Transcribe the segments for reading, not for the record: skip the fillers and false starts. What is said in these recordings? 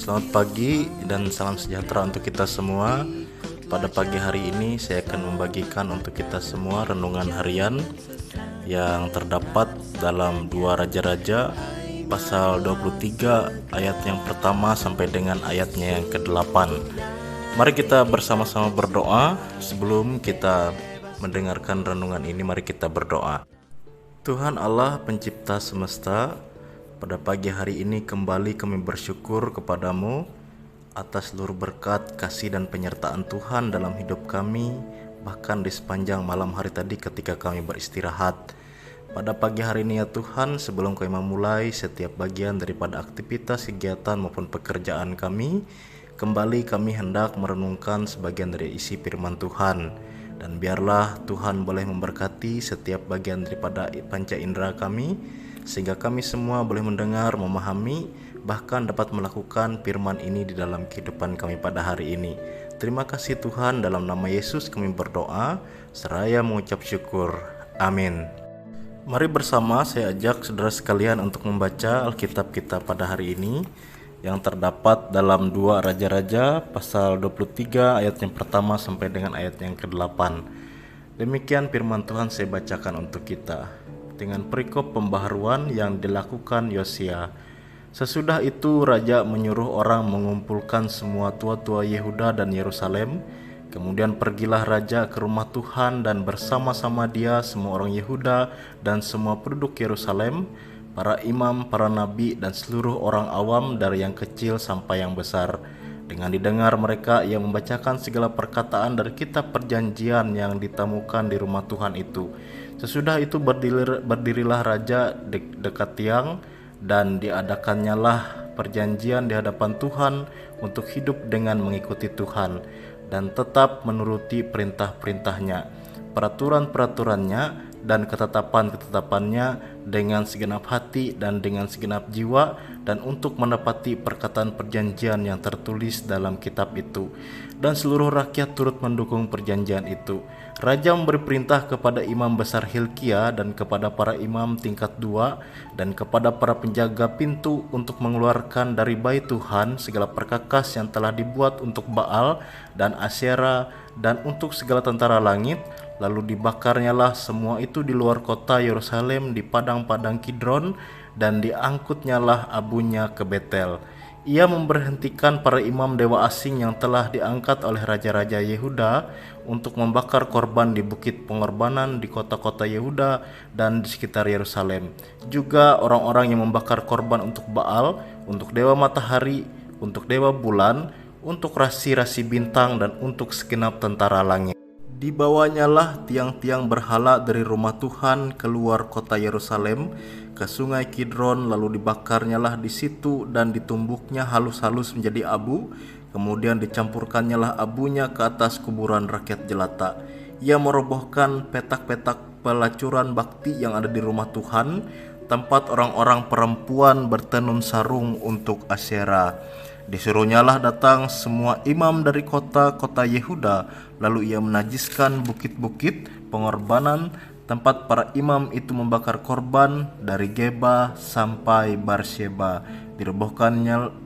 Selamat pagi dan salam sejahtera untuk kita semua. Pada pagi hari ini saya akan membagikan untuk kita semua renungan harian yang terdapat dalam 2 Raja-Raja pasal 23 ayat yang pertama sampai dengan ayatnya yang ke-8. Mari kita bersama-sama berdoa. Sebelum kita mendengarkan renungan ini, mari kita berdoa. Tuhan Allah pencipta semesta, pada pagi hari ini kembali kami bersyukur kepadamu atas seluruh berkat, kasih dan penyertaan Tuhan dalam hidup kami, bahkan di sepanjang malam hari tadi ketika kami beristirahat. Pada pagi hari ini ya Tuhan, sebelum kami memulai setiap bagian daripada aktivitas, kegiatan maupun pekerjaan kami, kembali kami hendak merenungkan sebagian dari isi firman Tuhan. Dan biarlah Tuhan boleh memberkati setiap bagian daripada panca indera kami, sehingga kami semua boleh mendengar, memahami, bahkan dapat melakukan firman ini di dalam kehidupan kami pada hari ini. Terima kasih Tuhan, dalam nama Yesus kami berdoa, seraya mengucap syukur. Amin. Mari bersama saya ajak saudara sekalian untuk membaca Alkitab kita pada hari ini, yang terdapat dalam 2 Raja-Raja pasal 23 ayat yang pertama sampai dengan ayat yang ke-8. Demikian firman Tuhan saya bacakan untuk kita. Dengan perikop pembaharuan yang dilakukan Yosia. Sesudah itu raja menyuruh orang mengumpulkan semua tua-tua Yehuda dan Yerusalem. Kemudian pergilah raja ke rumah Tuhan dan bersama-sama dia semua orang Yehuda dan semua penduduk Yerusalem, para imam, para nabi dan seluruh orang awam dari yang kecil sampai yang besar. Dengan didengar mereka, ia membacakan segala perkataan dari kitab perjanjian yang ditemukan di rumah Tuhan itu. Sesudah itu berdirilah raja dekat tiang, dan diadakannya lah perjanjian di hadapan Tuhan untuk hidup dengan mengikuti Tuhan dan tetap menuruti perintah-perintahnya, peraturan-peraturannya dan ketetapan-ketetapannya dengan segenap hati dan dengan segenap jiwa, dan untuk menepati perkataan perjanjian yang tertulis dalam kitab itu. Dan seluruh rakyat turut mendukung perjanjian itu. Raja memberi perintah kepada imam besar Hilkia dan kepada para imam tingkat 2 dan kepada para penjaga pintu untuk mengeluarkan dari bait Tuhan segala perkakas yang telah dibuat untuk Baal dan Asyera dan untuk segala tentara langit. Lalu dibakarnyalah semua itu di luar kota Yerusalem di padang-padang Kidron, dan diangkutnyalah abunya ke Betel. Ia memberhentikan para imam dewa asing yang telah diangkat oleh raja-raja Yehuda untuk membakar korban di bukit pengorbanan di kota-kota Yehuda dan di sekitar Yerusalem. Juga orang-orang yang membakar korban untuk Baal, untuk dewa matahari, untuk dewa bulan, untuk rasi-rasi bintang dan untuk segenap tentara langit. Dibawanyalah tiang-tiang berhala dari rumah Tuhan keluar kota Yerusalem ke sungai Kidron, lalu dibakarnyalah di situ dan ditumbuknya halus-halus menjadi abu. Kemudian dicampurkannyalah abunya ke atas kuburan rakyat jelata. Ia merobohkan petak-petak pelacuran bakti yang ada di rumah Tuhan, tempat orang-orang perempuan bertenun sarung untuk Asyera. Disuruhnyalah datang semua imam dari kota-kota Yehuda, lalu ia menajiskan bukit-bukit pengorbanan tempat para imam itu membakar korban dari Geba sampai Barsheba.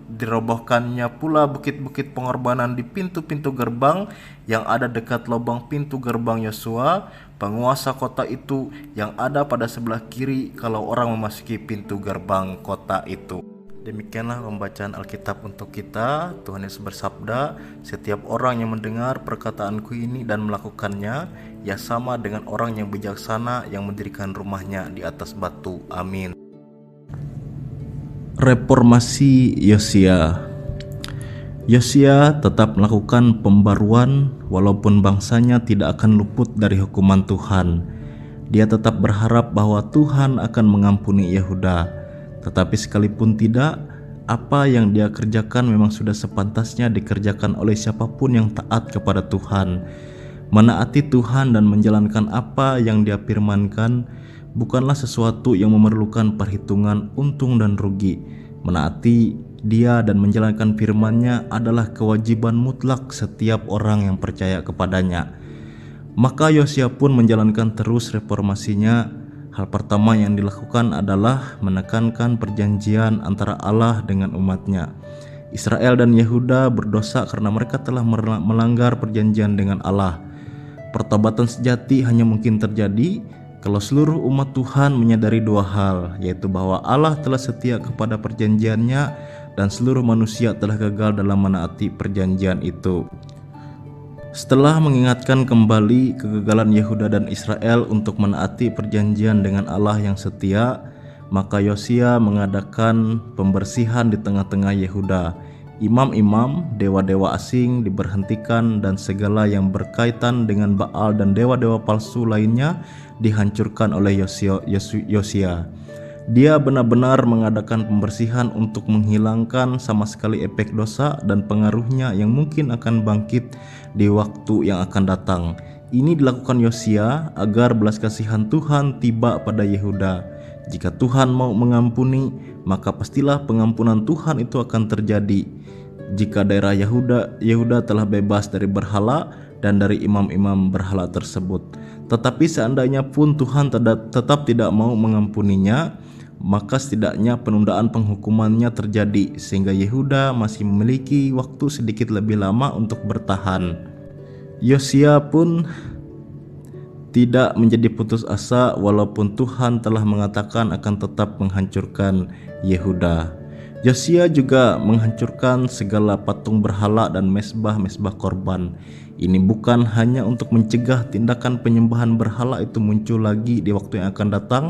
Dirobohkannya pula bukit-bukit pengorbanan di pintu-pintu gerbang yang ada dekat lubang pintu gerbang Yosua, penguasa kota itu, yang ada pada sebelah kiri kalau orang memasuki pintu gerbang kota itu. Demikianlah pembacaan Alkitab untuk kita. Tuhan Yesus bersabda, setiap orang yang mendengar perkataanku ini dan melakukannya, ia sama dengan orang yang bijaksana yang mendirikan rumahnya di atas batu. Amin. Reformasi Yosia. Yosia tetap melakukan pembaruan walaupun bangsanya tidak akan luput dari hukuman Tuhan. Dia tetap berharap bahwa Tuhan akan mengampuni Yehuda. Tetapi sekalipun tidak, apa yang dia kerjakan memang sudah sepantasnya dikerjakan oleh siapapun yang taat kepada Tuhan. Menaati Tuhan dan menjalankan apa yang dia firmankan bukanlah sesuatu yang memerlukan perhitungan untung dan rugi. Menaati dia dan menjalankan firman-Nya adalah kewajiban mutlak setiap orang yang percaya kepadanya. Maka Yosia pun menjalankan terus reformasinya. Hal pertama yang dilakukan adalah menekankan perjanjian antara Allah dengan umat-Nya. Israel dan Yehuda berdosa karena mereka telah melanggar perjanjian dengan Allah. Pertobatan sejati hanya mungkin terjadi kalau seluruh umat Tuhan menyadari dua hal, yaitu bahwa Allah telah setia kepada perjanjiannya dan seluruh manusia telah gagal dalam menaati perjanjian itu. Setelah mengingatkan kembali kegagalan Yehuda dan Israel untuk menaati perjanjian dengan Allah yang setia, maka Yosia mengadakan pembersihan di tengah-tengah Yehuda. Imam-imam, dewa-dewa asing diberhentikan dan segala yang berkaitan dengan Baal dan dewa-dewa palsu lainnya dihancurkan oleh Yosia. Dia benar-benar mengadakan pembersihan untuk menghilangkan sama sekali efek dosa dan pengaruhnya yang mungkin akan bangkit di waktu yang akan datang. Ini dilakukan Yosia agar belas kasihan Tuhan tiba pada Yehuda. Jika Tuhan mau mengampuni, maka pastilah pengampunan Tuhan itu akan terjadi. Jika daerah Yehuda telah bebas dari berhala dan dari imam-imam berhala tersebut. Tetapi seandainya pun Tuhan tetap tidak mau mengampuninya, maka setidaknya penundaan penghukumannya terjadi sehingga Yehuda masih memiliki waktu sedikit lebih lama untuk bertahan. Yosia pun tidak menjadi putus asa walaupun Tuhan telah mengatakan akan tetap menghancurkan Yehuda. Yosia juga menghancurkan segala patung berhala dan mesbah-mesbah korban. Ini bukan hanya untuk mencegah tindakan penyembahan berhala itu muncul lagi di waktu yang akan datang,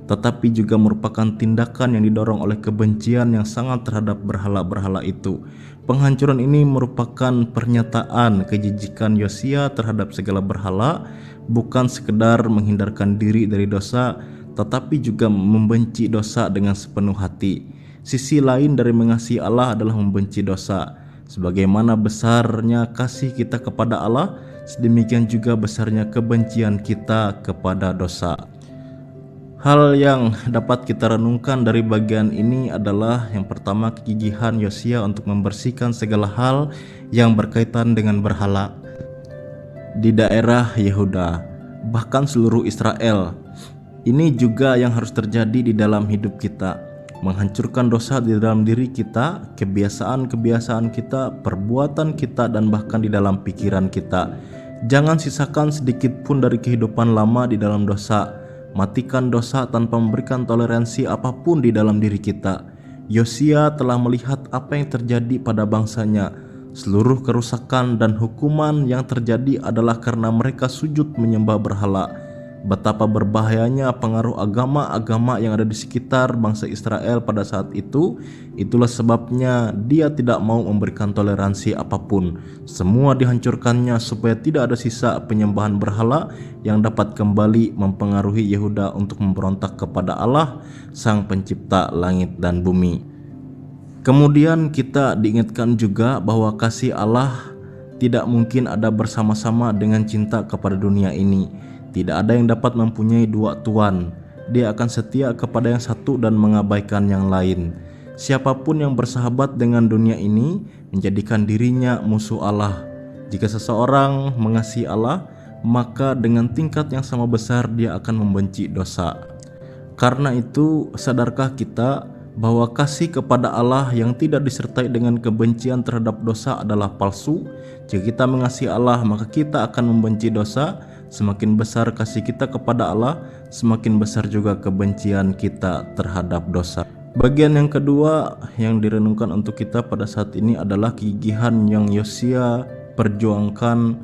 tetapi juga merupakan tindakan yang didorong oleh kebencian yang sangat terhadap berhala-berhala itu. Penghancuran ini merupakan pernyataan kejijikan Yosia terhadap segala berhala, bukan sekedar menghindarkan diri dari dosa, tetapi juga membenci dosa dengan sepenuh hati. Sisi lain dari mengasihi Allah adalah membenci dosa. Sebagaimana besarnya kasih kita kepada Allah, sedemikian juga besarnya kebencian kita kepada dosa. Hal yang dapat kita renungkan dari bagian ini adalah yang pertama, kegigihan Yosia untuk membersihkan segala hal yang berkaitan dengan berhala di daerah Yehuda, bahkan seluruh Israel. Ini juga yang harus terjadi di dalam hidup kita. Menghancurkan dosa di dalam diri kita, kebiasaan-kebiasaan kita, perbuatan kita, dan bahkan di dalam pikiran kita. Jangan sisakan sedikit pun dari kehidupan lama di dalam dosa. Matikan dosa tanpa memberikan toleransi apapun di dalam diri kita. Yosia telah melihat apa yang terjadi pada bangsanya. Seluruh kerusakan dan hukuman yang terjadi adalah karena mereka sujud menyembah berhala. Betapa berbahayanya pengaruh agama-agama yang ada di sekitar bangsa Israel pada saat itu. Itulah sebabnya dia tidak mau memberikan toleransi apapun. Semua dihancurkannya supaya tidak ada sisa penyembahan berhala yang dapat kembali mempengaruhi Yehuda untuk memberontak kepada Allah, Sang Pencipta langit dan bumi. Kemudian kita diingatkan juga bahwa kasih Allah tidak mungkin ada bersama-sama dengan cinta kepada dunia ini. Tidak ada yang dapat mempunyai dua tuan. Dia akan setia kepada yang satu dan mengabaikan yang lain. Siapapun yang bersahabat dengan dunia ini menjadikan dirinya musuh Allah. Jika seseorang mengasihi Allah, maka dengan tingkat yang sama besar dia akan membenci dosa. Karena itu, sadarkah kita bahwa kasih kepada Allah yang tidak disertai dengan kebencian terhadap dosa adalah palsu? Jika kita mengasihi Allah, maka kita akan membenci dosa. Semakin besar kasih kita kepada Allah, semakin besar juga kebencian kita terhadap dosa. Bagian yang kedua yang direnungkan untuk kita pada saat ini adalah kegigihan yang Yosia perjuangkan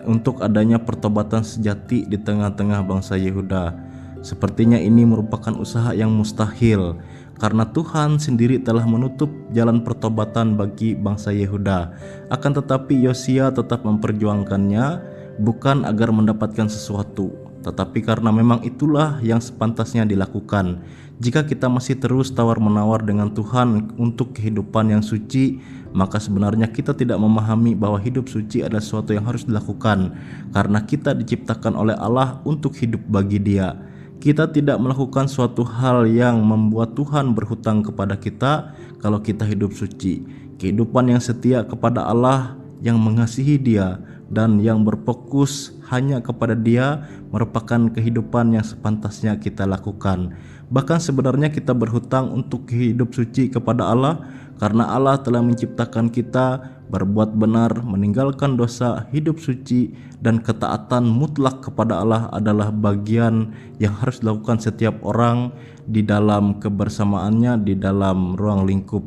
untuk adanya pertobatan sejati di tengah-tengah bangsa Yehuda. Sepertinya ini merupakan usaha yang mustahil, karena Tuhan sendiri telah menutup jalan pertobatan bagi bangsa Yehuda. Akan tetapi Yosia tetap memperjuangkannya, bukan agar mendapatkan sesuatu, tetapi karena memang itulah yang sepantasnya dilakukan. Jika kita masih terus tawar-menawar dengan Tuhan untuk kehidupan yang suci, maka sebenarnya kita tidak memahami bahwa hidup suci adalah sesuatu yang harus dilakukan, karena kita diciptakan oleh Allah untuk hidup bagi Dia. Kita tidak melakukan suatu hal yang membuat Tuhan berhutang kepada kita kalau kita hidup suci. Kehidupan yang setia kepada Allah, yang mengasihi Dia, dan yang berfokus hanya kepada Dia merupakan kehidupan yang sepantasnya kita lakukan. Bahkan sebenarnya kita berhutang untuk hidup suci kepada Allah, karena Allah telah menciptakan kita berbuat benar, meninggalkan dosa, hidup suci, dan ketaatan mutlak kepada Allah adalah bagian yang harus dilakukan setiap orang di dalam kebersamaannya, di dalam ruang lingkup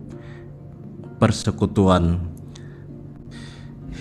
persekutuan.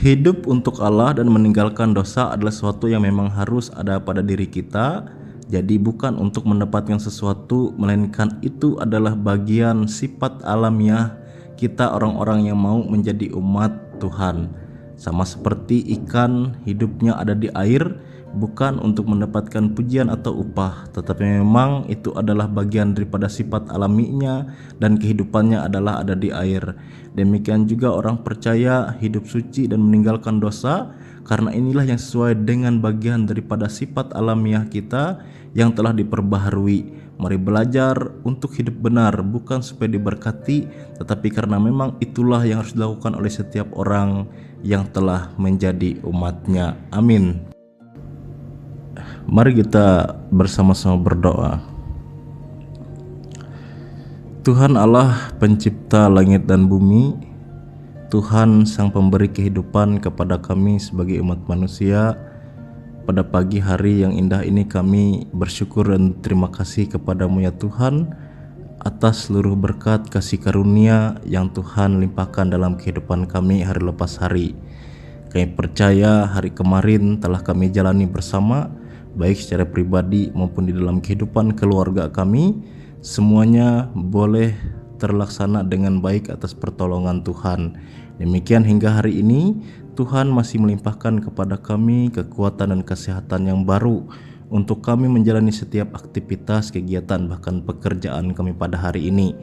Hidup untuk Allah dan meninggalkan dosa adalah sesuatu yang memang harus ada pada diri kita. Jadi bukan untuk mendapatkan sesuatu, melainkan itu adalah bagian sifat alamiah kita, orang-orang yang mau menjadi umat Tuhan. Sama seperti ikan, hidupnya ada di air, bukan untuk mendapatkan pujian atau upah, tetapi memang itu adalah bagian daripada sifat alaminya dan kehidupannya adalah ada di air. Demikian juga orang percaya hidup suci dan meninggalkan dosa, karena inilah yang sesuai dengan bagian daripada sifat alamiah kita yang telah diperbaharui. Mari belajar untuk hidup benar, bukan supaya diberkati, tetapi karena memang itulah yang harus dilakukan oleh setiap orang yang telah menjadi umatnya. Amin. Mari kita bersama-sama berdoa. Tuhan Allah, pencipta langit dan bumi, Tuhan sang pemberi kehidupan kepada kami sebagai umat manusia, pada pagi hari yang indah ini kami bersyukur dan terima kasih kepadamu ya Tuhan, atas seluruh berkat kasih karunia yang Tuhan limpahkan dalam kehidupan kami hari lepas hari. Kami percaya hari kemarin telah kami jalani bersama, baik secara pribadi maupun di dalam kehidupan keluarga kami, semuanya boleh terlaksana dengan baik atas pertolongan Tuhan. Demikian hingga hari ini Tuhan masih melimpahkan kepada kami kekuatan dan kesehatan yang baru untuk kami menjalani setiap aktivitas, kegiatan, bahkan pekerjaan kami pada hari ini.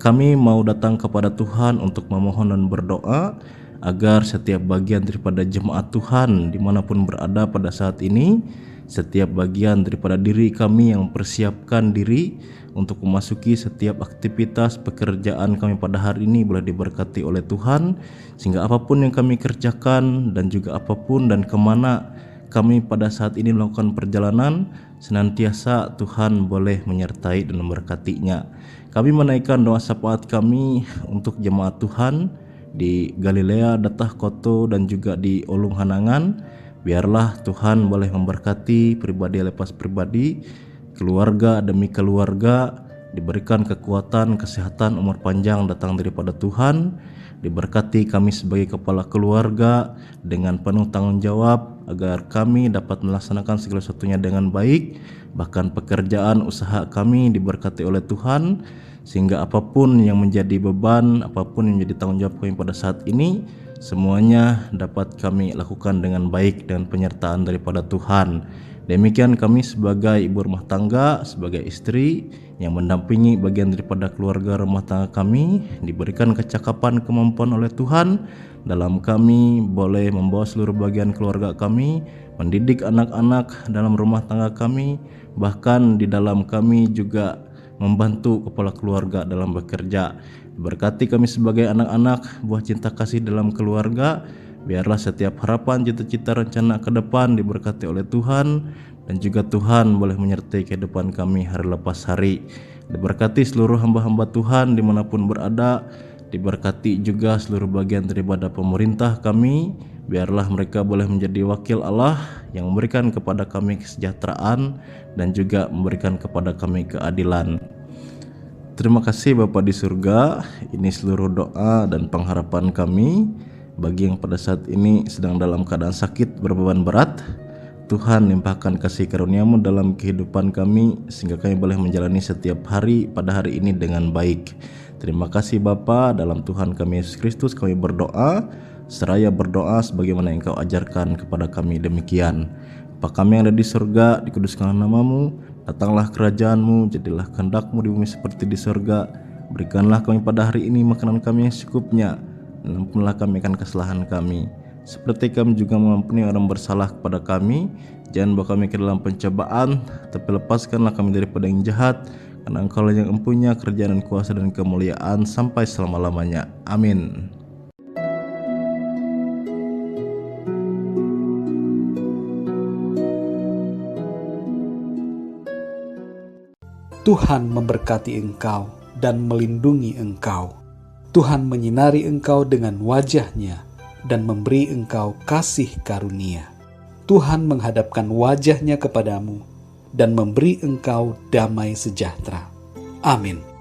Kami mau datang kepada Tuhan untuk memohon dan berdoa agar setiap bagian daripada jemaat Tuhan dimanapun berada pada saat ini, setiap bagian daripada diri kami yang mempersiapkan diri untuk memasuki setiap aktivitas pekerjaan kami pada hari ini boleh diberkati oleh Tuhan, sehingga apapun yang kami kerjakan dan juga apapun dan kemana kami pada saat ini melakukan perjalanan, senantiasa Tuhan boleh menyertai dan memberkatinya. Kami menaikkan doa syafaat kami untuk jemaat Tuhan di Galilea, Datah Koto, dan juga di Olung Hanangan. Biarlah Tuhan boleh memberkati pribadi lepas pribadi, keluarga demi keluarga, diberikan kekuatan, kesehatan, umur panjang datang daripada Tuhan. Diberkati kami sebagai kepala keluarga dengan penuh tanggung jawab agar kami dapat melaksanakan segala sesuatunya dengan baik. Bahkan pekerjaan usaha kami diberkati oleh Tuhan, sehingga apapun yang menjadi beban, apapun yang menjadi tanggung jawab kami pada saat ini, semuanya dapat kami lakukan dengan baik dan penyertaan daripada Tuhan. Demikian kami sebagai ibu rumah tangga, sebagai istri yang mendampingi bagian daripada keluarga rumah tangga kami, diberikan kecakapan, kemampuan oleh Tuhan dalam kami boleh membawa seluruh bagian keluarga kami, mendidik anak-anak dalam rumah tangga kami, bahkan di dalam kami juga membantu kepala keluarga dalam bekerja. Berkati kami sebagai anak-anak, buah cinta kasih dalam keluarga. Biarlah setiap harapan, cita-cita, rencana ke depan diberkati oleh Tuhan, dan juga Tuhan boleh menyertai kehidupan kami hari lepas hari. Diberkati seluruh hamba-hamba Tuhan dimanapun berada, diberkati juga seluruh bagian daripada pemerintah kami. Biarlah mereka boleh menjadi wakil Allah yang memberikan kepada kami kesejahteraan dan juga memberikan kepada kami keadilan. Terima kasih Bapa di surga. Ini seluruh doa dan pengharapan kami bagi yang pada saat ini sedang dalam keadaan sakit berbeban berat. Tuhan limpahkan kasih karunia-Mu dalam kehidupan kami, sehingga kami boleh menjalani setiap hari pada hari ini dengan baik. Terima kasih Bapa, dalam Tuhan kami Yesus Kristus kami berdoa, seraya berdoa sebagaimana Engkau ajarkan kepada kami demikian. Bapa kami yang ada di surga, dikuduskanlah nama-Mu, datanglah kerajaan-Mu, jadilah kehendak-Mu di bumi seperti di surga. Berikanlah kami pada hari ini makanan kami yang secukupnya, dan ampunilah kami akan kesalahan kami, seperti kami juga mengampuni orang bersalah kepada kami. Jangan bawa kami ke dalam pencobaan, tapi lepaskanlah kami daripada yang jahat, karena Engkau yang mempunyai kerajaan dan kuasa dan kemuliaan sampai selama-lamanya. Amin. Tuhan memberkati engkau dan melindungi engkau. Tuhan menyinari engkau dengan wajah-Nya dan memberi engkau kasih karunia. Tuhan menghadapkan wajah-Nya kepadamu dan memberi engkau damai sejahtera. Amin.